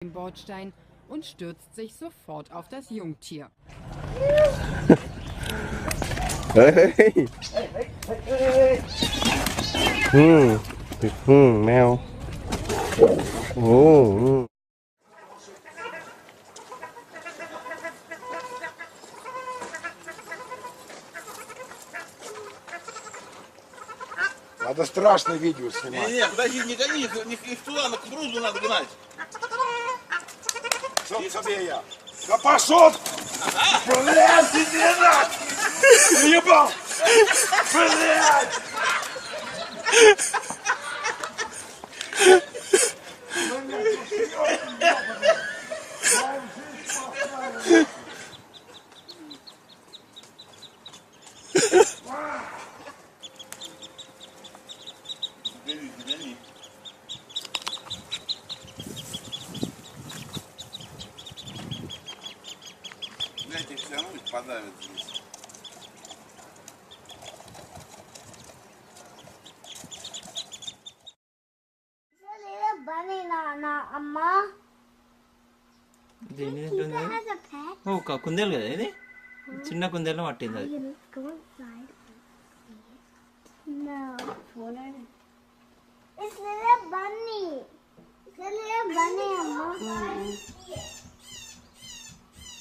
dem Bordstein und stürzt sich sofort auf das Jungtier. Hey. Mèo. Ồ. Надо страшное видео снимать. Не, подожди, не гони, их туда, на кукурузу надо гнать. Что тебе я? Да пошел! Блядь, иди нахуй! Ебал! Блядь! Гони. Блядь, их все равно ведь подавят здесь. అమ్మా దీని ఓ కుందేలు కదా ఇది చిన్న కుందేలు పట్టింది అది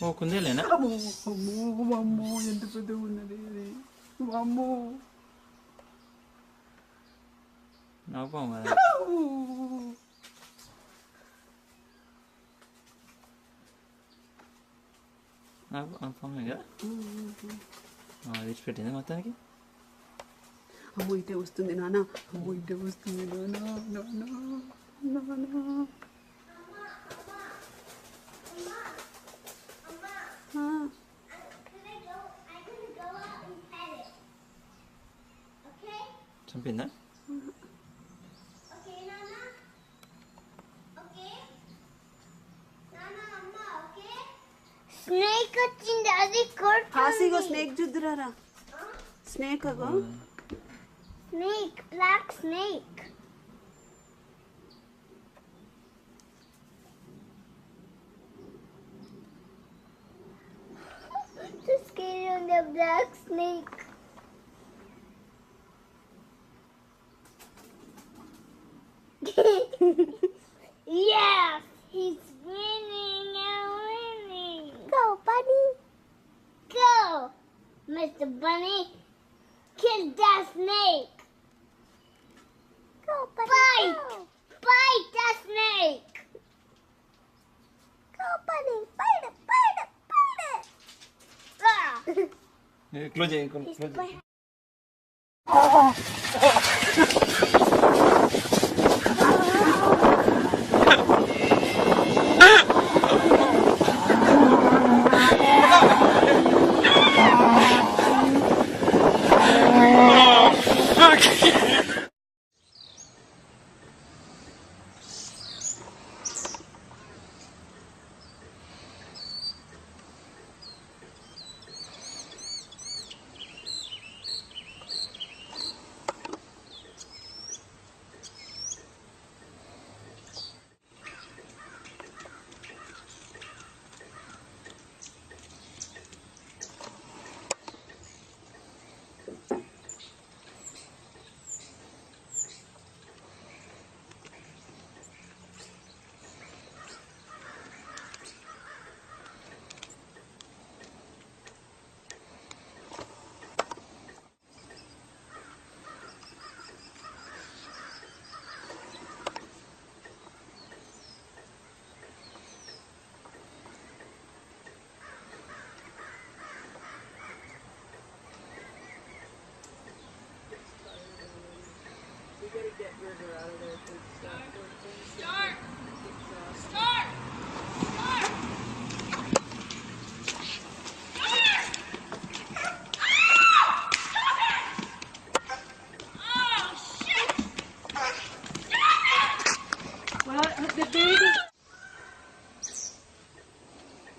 ఓ కుందేలేనా అమ్మో ఎంత పెద్దగా ఉన్నది అమ్మో నవ్వం కదా నాకు అనుభవమే కదా విడిచిపెట్టింది మొత్తానికి అమ్మో ఇటే వస్తుంది నాన్న అమ్మో ఇటే వస్తుంది నాన్న చంపిందా స్నేక్ వచ్చింది అది హాసిగో స్నేక్ చూద్దురారా స్నేక్ అగో snake black snake So scared of the black snake. Yes, he's winning and winning. Go, bunny. Go, Mr. Bunny. Kill that snake. Go, bunny. Bite. Go. Bite that snake. Go, bunny. Bite it. Bite it. Bite it. Ah. Close చేయి close చేయి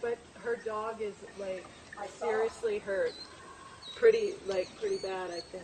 But her dog is like seriously hurt. Pretty bad, I think.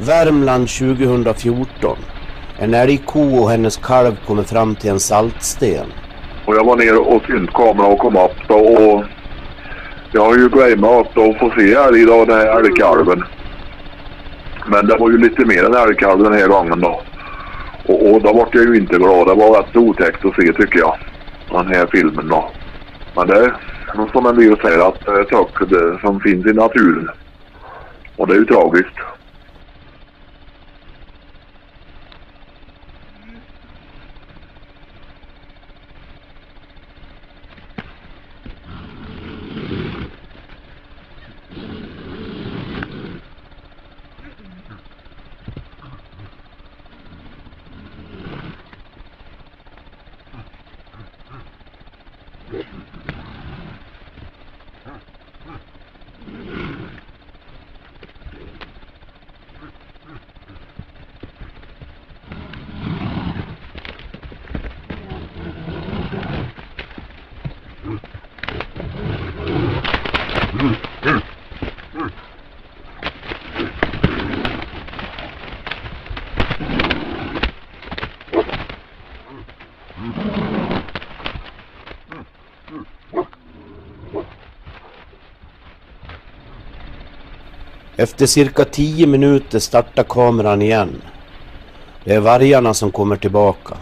Värmland 2014. En älgko och hennes kalv kommer fram till en saltsten. Och jag var ner och synt kameran och kom upp då, och jag har ju glömt upp att få se älg då, den här älgkalven. Men det var ju lite mer än älgkalv den här gången då. Och då var jag ju inte glad. Det var rätt otäckt att se, tycker jag, den här filmen då. Men det är som en del säger, att det är saker det som finns i naturen. Och det är ju tragiskt. Efter cirka 10 minuter startar kameran igen. Det är vargarna som kommer tillbaka.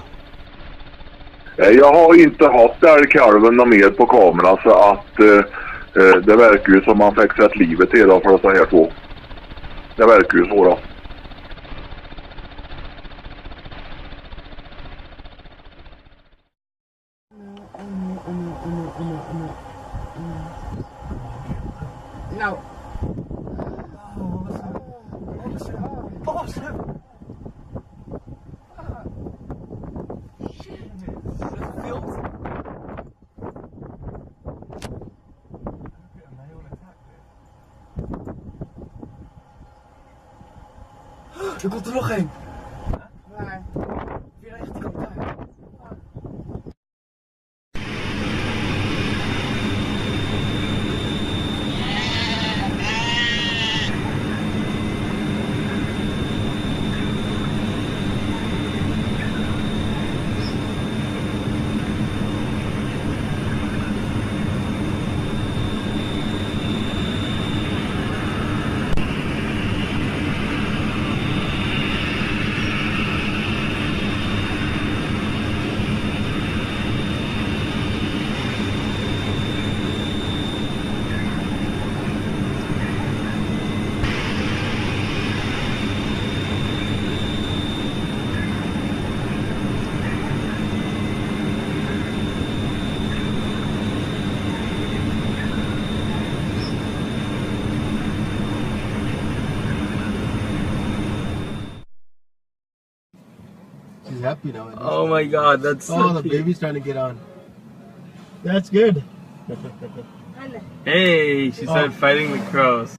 Jag har inte haft älgkalven något mer på kameran, så att det verkar ju som man fick sett livet till då för så här två. Det verkar ju så då. No. Er komt er nog een. Waar? Weer echt, die komt daar. She's happy now. Oh my god, that's so Oh, the cute. baby's trying to get on. That's good. Hey, she started fighting the crows.